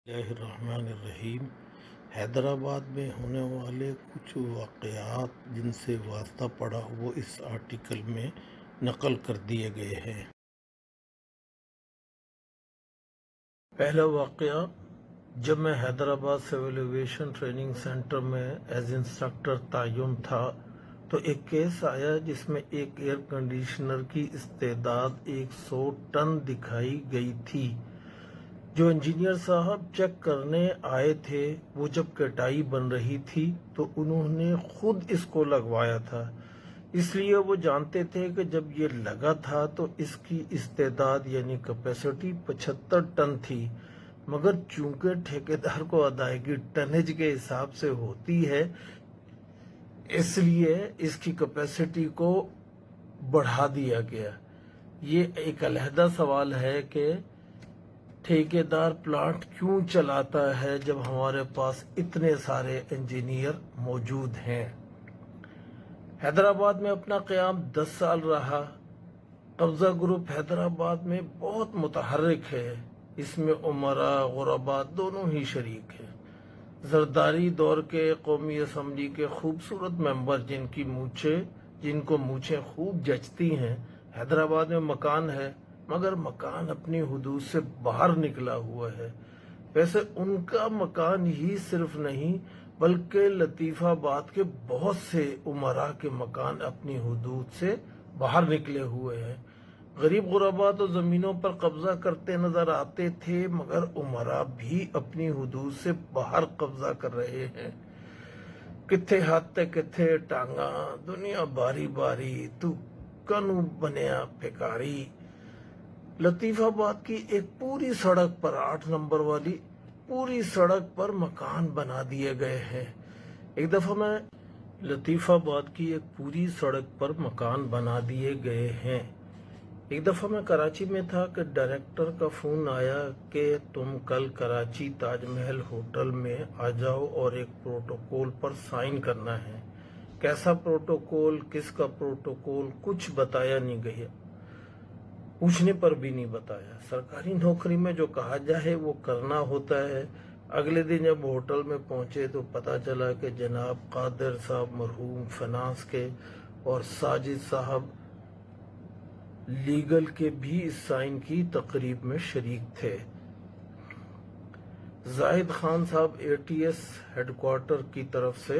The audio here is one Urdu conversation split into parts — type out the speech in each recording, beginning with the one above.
الرحیم حیدرآباد میں ہونے والے کچھ واقعات جن سے واسطہ پڑا وہ اس آرٹیکل میں نقل کر دیے گئے ہیں۔ پہلا واقعہ، جب میں Hyderabad civil aviation training centre میں ایز انسٹرکٹر تعین تھا تو ایک کیس آیا جس میں ایک ایئر کنڈیشنر کی استعداد 100 ٹن دکھائی گئی تھی۔ جو انجینئر صاحب چیک کرنے آئے تھے وہ جب کٹائی بن رہی تھی تو انہوں نے خود اس کو لگوایا تھا، اس لیے وہ جانتے تھے کہ جب یہ لگا تھا تو اس کی استعداد یعنی کیپیسٹی 75 ٹن تھی، مگر چونکہ ٹھیکیدار کو ادائیگی ٹنیج کے حساب سے ہوتی ہے اس لیے اس کی کیپیسٹی کو بڑھا دیا گیا۔ یہ ایک علیحدہ سوال ہے کہ ٹھیکیدار پلانٹ کیوں چلاتا ہے جب ہمارے پاس اتنے سارے انجینئر موجود ہیں۔ حیدرآباد میں اپنا قیام 10 سال رہا۔ قبضہ گروپ حیدرآباد میں بہت متحرک ہے، اس میں امراء غرباء دونوں ہی شریک ہیں۔ زرداری دور کے قومی اسمبلی کے خوبصورت ممبر جن کو مونچھیں خوب جچتی ہیں، حیدرآباد میں مکان ہے مگر مکان اپنی حدود سے باہر نکلا ہوا ہے۔ ویسے ان کا مکان ہی صرف نہیں بلکہ لطیف آباد کے بہت سے امراء کے مکان اپنی حدود سے باہر نکلے ہوئے ہیں۔ غریب غرباء تو زمینوں پر قبضہ کرتے نظر آتے تھے مگر امراء بھی اپنی حدود سے باہر قبضہ کر رہے ہیں۔ کتھے ہاتھ تے کتھے ٹانگاں، دنیا باری باری تو کنو بنیا پھکاری۔ لطیف آباد کی ایک پوری سڑک پر 8 نمبر والی پوری سڑک پر مکان بنا دیے گئے ہیں۔ ایک دفعہ میں لطیف آباد کی ایک پوری سڑک پر مکان بنا دیے گئے ہیں۔ ایک دفعہ میں کراچی میں تھا کہ ڈائریکٹر کا فون آیا کہ تم کل کراچی تاج محل ہوٹل میں آ جاؤ اور ایک پروٹوکول پر سائن کرنا ہے۔ کیسا پروٹوکول، کس کا پروٹوکول، کچھ بتایا نہیں گیا، پوچھنے پر بھی نہیں بتایا۔ سرکاری نوکری میں جو کہا جائے وہ کرنا ہوتا ہے۔ اگلے دن جب ہوٹل میں پہنچے تو پتا چلا کہ جناب قادر صاحب مرحوم فنانس کے اور ساجد صاحب لیگل کے بھی اس سائن کی تقریب میں شریک تھے۔ زاہد خان صاحب ATS ہیڈ کوارٹر کی طرف سے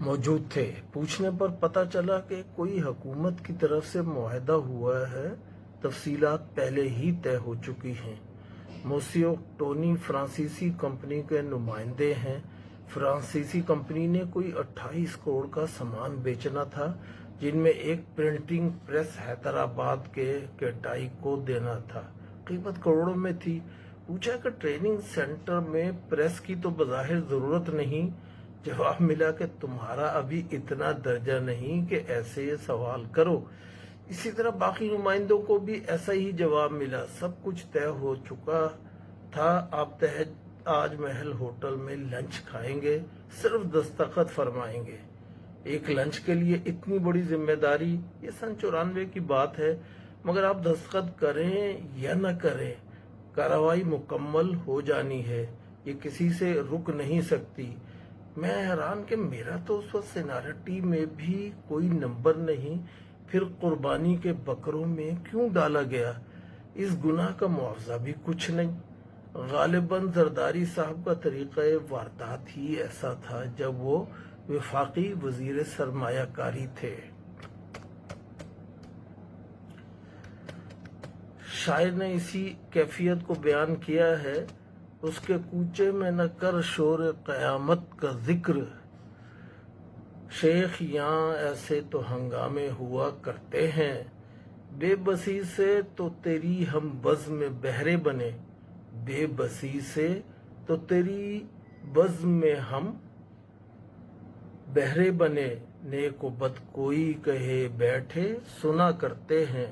موجود تھے۔ پوچھنے پر پتا چلا کہ کوئی حکومت کی طرف سے معاہدہ ہوا ہے، تفصیلات پہلے ہی طے ہو چکی ہیں۔ موسیو ٹونی فرانسیسی کمپنی کے نمائندے ہیں۔ فرانسیسی کمپنی نے کوئی 28 کروڑ کا سامان بیچنا تھا جن میں ایک پرنٹنگ پریس حیدرآباد کے کیٹائی کو دینا تھا، قیمت کروڑوں میں تھی۔ پوچھا کہ ٹریننگ سینٹر میں پریس کی تو بظاہر ضرورت نہیں، جواب ملا کہ تمہارا ابھی اتنا درجہ نہیں کہ ایسے یہ سوال کرو۔ اسی طرح باقی نمائندوں کو بھی ایسا ہی جواب ملا۔ سب کچھ طے ہو چکا تھا، آپ تاج محل ہوٹل میں لنچ کھائیں گے، صرف دستخط فرمائیں گے۔ ایک لنچ کے لیے اتنی بڑی ذمہ داری، یہ سن 94 کی بات ہے، مگر آپ دستخط کریں یا نہ کریں کارروائی مکمل ہو جانی ہے، یہ کسی سے رک نہیں سکتی۔ میں حیران کہ میرا تو اس وقت سینیارٹی میں بھی کوئی نمبر نہیں، پھر قربانی کے بکروں میں کیوں ڈالا گیا؟ اس گناہ کا معاوضہ بھی کچھ نہیں۔ غالباً زرداری صاحب کا طریقہ واردات ہی ایسا تھا جب وہ وفاقی وزیر سرمایہ کاری تھے۔ شاعر نے اسی کیفیت کو بیان کیا ہے، اس کے کوچے میں نہ کر شور قیامت کا ذکر، شیخ یہاں ایسے تو ہنگامے ہوا کرتے ہیں، بے بسی سے تو تیری ہم بزم میں بہرے بنے، بے بسی سے تو تیری بزم میں ہم بہرے بنے، نیک و بد کوئی کہے بیٹھے سنا کرتے ہیں۔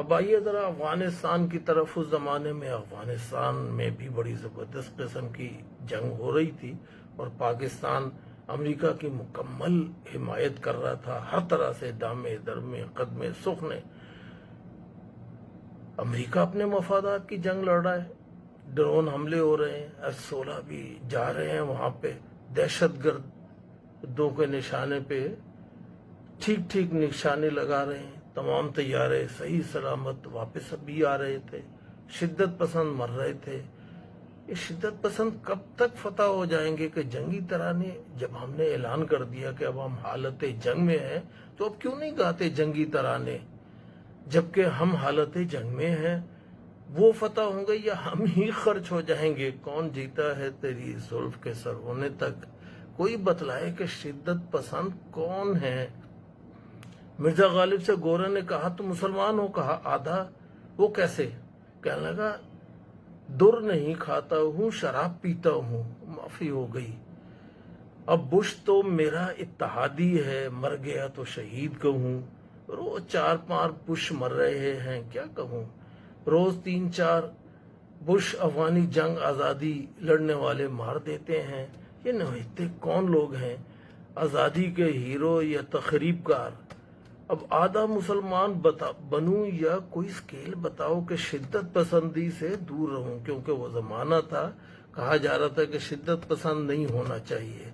اب آئیے ذرا افغانستان کی طرف. اس زمانے میں افغانستان میں بھی بڑی زبردست قسم کی جنگ ہو رہی تھی اور پاکستان امریکہ کی مکمل حمایت کر رہا تھا ہر طرح سے، دامے درمے قدمے سخنے. امریکہ اپنے مفادات کی جنگ لڑ رہا ہے، ڈرون حملے ہو رہے ہیں، F-16 بھی جا رہے ہیں وہاں پہ دہشت گردوں کے نشانے پہ ٹھیک ٹھیک نشانے لگا رہے ہیں. تمام طیارے صحیح سلامت واپس بھی آ رہے تھے. شدت پسند مر رہے تھے. یہ شدت پسند کب تک فتح ہو جائیں گے کہ جنگی ترانے جب ہم نے اعلان کر دیا کہ اب ہم حالت جنگ میں ہیں تو اب کیوں نہیں گاتے جنگی ترانے؟ جبکہ ہم حالت جنگ میں ہیں. وہ فتح ہوں گے یا ہم ہی خرچ ہو جائیں گے؟ کون جیتا ہے تیری زلف کے سر ہونے تک؟ کوئی بتلائے کہ شدت پسند کون ہے؟ مرزا غالب سے گورا نے کہا تم مسلمان ہو؟ کہا آدھا. وہ کیسے؟ کہنے لگا در نہیں کھاتا ہوں، شراب پیتا ہوں. معافی ہو گئی. اب بش تو میرا اتحادی ہے، مر گیا تو شہید کہوں. روز 4-5 بش مر رہے ہیں، کیا کہوں؟ روز 3-4 بش افغانی جنگ آزادی لڑنے والے مار دیتے ہیں. یہ نوحتے کون لوگ ہیں؟ آزادی کے ہیرو یا تخریب کار؟ اب آدھا مسلمان بنوں یا کوئی سکیل بتاؤ کہ شدت پسندی سے دور رہوں، کیونکہ وہ زمانہ تھا کہا جا رہا تھا کہ شدت پسند نہیں ہونا چاہیے.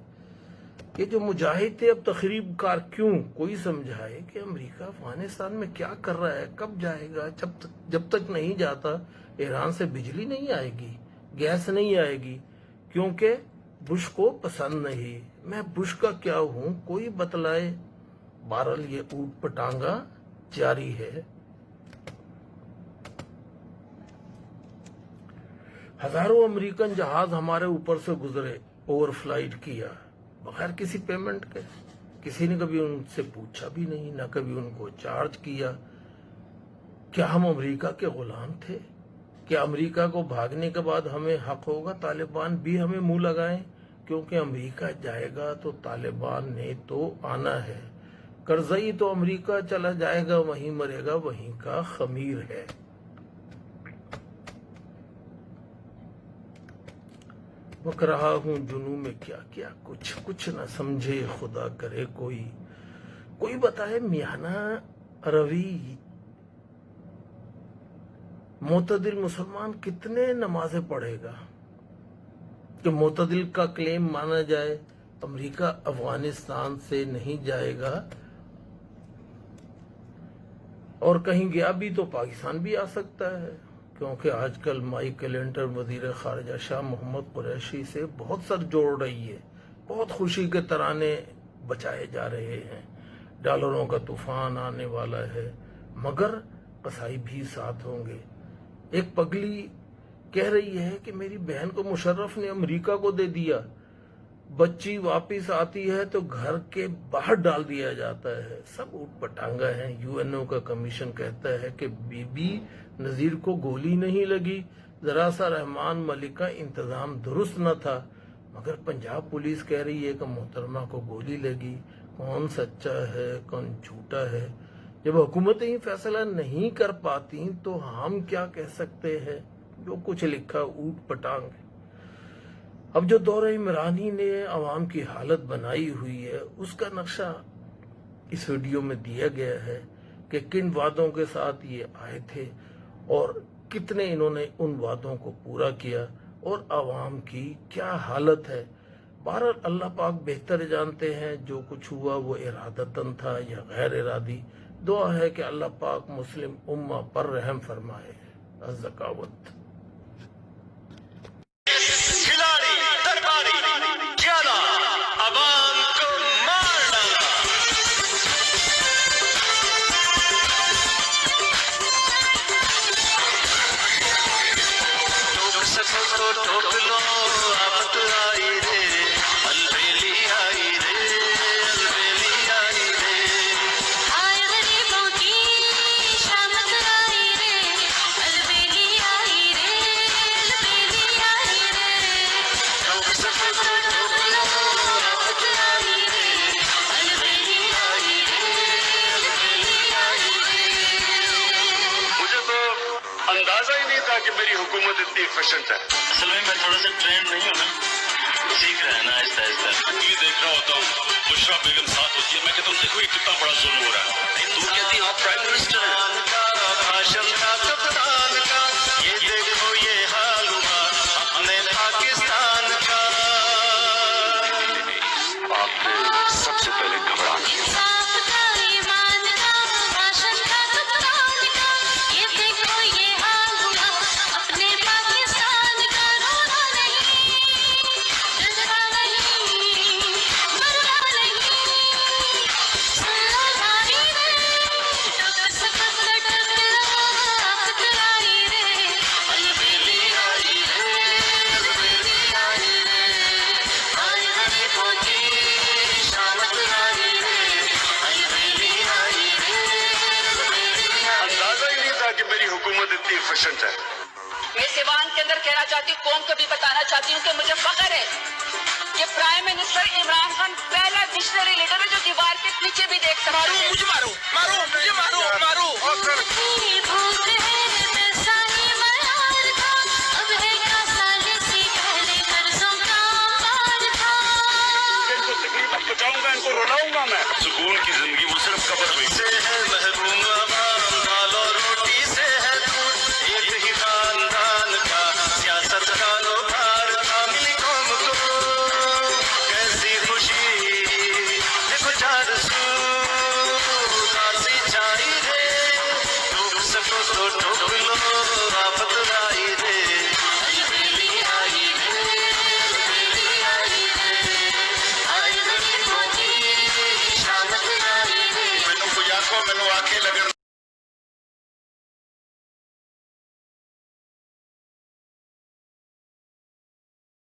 یہ جو مجاہد تھے اب تخریب کار کیوں؟ کوئی سمجھائے کہ امریکہ افغانستان میں کیا کر رہا ہے، کب جائے گا؟ جب تک نہیں جاتا ایران سے بجلی نہیں آئے گی، گیس نہیں آئے گی، کیونکہ بش کو پسند نہیں. میں بش کا کیا ہوں؟ کوئی بتلائے. بہرحال یہ اوٹ پٹانگا جاری ہے. ہزاروں امریکن جہاز ہمارے اوپر سے گزرے، اوور فلائٹ کیا بغیر کسی پیمنٹ کے. کسی نے کبھی ان سے پوچھا بھی نہیں، نہ کبھی ان کو چارج کیا. کیا ہم امریکہ کے غلام تھے؟ کیا امریکہ کو بھاگنے کے بعد ہمیں حق ہوگا طالبان بھی ہمیں منہ لگائیں؟ کیونکہ امریکہ جائے گا تو طالبان نے تو آنا ہے. کرزئی تو امریکہ چلا جائے گا، وہیں مرے گا، وہیں کا خمیر ہے. بک رہا ہوں جنوں میں کیا کیا کچھ نہ سمجھے خدا کرے کوئی بتائے میانہ روی معتدل مسلمان کتنے نمازیں پڑھے گا کہ معتدل کا کلیم مانا جائے؟ امریکہ افغانستان سے نہیں جائے گا، اور کہیں گیا بھی تو پاکستان بھی آ سکتا ہے، کیونکہ آج کل مائک کلنٹن وزیر خارجہ شاہ محمود قریشی سے بہت سر جوڑ رہی ہے. بہت خوشی کے ترانے بچائے جا رہے ہیں. ڈالروں کا طوفان آنے والا ہے، مگر قصائی بھی ساتھ ہوں گے. ایک پگلی کہہ رہی ہے کہ میری بہن کو مشرف نے امریکہ کو دے دیا. بچی واپس آتی ہے تو گھر کے باہر ڈال دیا جاتا ہے. سب اوٹ پٹانگا ہیں. UN کا کمیشن کہتا ہے کہ بی بی نذیر کو گولی نہیں لگی، ذرا سا رحمان ملک کا انتظام درست نہ تھا، مگر پنجاب پولیس کہہ رہی ہے کہ محترمہ کو گولی لگی. کون سچا ہے کون جھوٹا ہے؟ جب حکومتیں ہی فیصلہ نہیں کر پاتی تو ہم کیا کہہ سکتے ہیں؟ جو کچھ لکھا اوٹ پٹانگ. اب جو دور عمرانی نے عوام کی حالت بنائی ہوئی ہے اس کا نقشہ اس ویڈیو میں دیا گیا ہے کہ کن وعدوں کے ساتھ یہ آئے تھے اور کتنے انہوں نے ان وعدوں کو پورا کیا اور عوام کی کیا حالت ہے. بہرحال اللہ پاک بہتر جانتے ہیں جو کچھ ہوا وہ ارادتاً تھا یا غیر ارادی. دعا ہے کہ اللہ پاک مسلم امہ پر رحم فرمائے. الزکاوت. تھا کہ میری حکومت اتنی ایفیشنٹ ہے. اصل میں تھوڑا سا ٹرینڈ نہیں ہوں نا, سیکھ رہا ہے نا آہستہ آہستہ. یہ دیکھ رہا ہوتا ہوں بشرا بیگم ساتھ ہوتی ہے, میں کہتا ہوں دیکھو یہ کتنا بڑا ظلم ہو رہا ہے. تو کہتی آپ پرائم منسٹر ہیں. بھاشن تھا کپتان کا, یہ دیکھو یہ حال ہوا اپنے پاکستان کا. آپ نے سب سے پہلے گھبرانا ہے. حکومت اتنی ایفیشنٹ ہے. میں سیوان کے اندر کہنا چاہتی ہوں, قوم کو بھی بتانا چاہتی ہوں کہ مجھے فخر ہے کہ پرائم منسٹر عمران خان پہلا ویژنری لیڈر ہے جو دیوار کے پیچھے بھی دیکھ سکتا ہے. مجھے مارو مارو مجھے مارو مارو. ان کو تکلیف پہنچاؤں گا, ان کو رلاؤں گا میں. سکون کی زندگی وہ صرف قبر میں.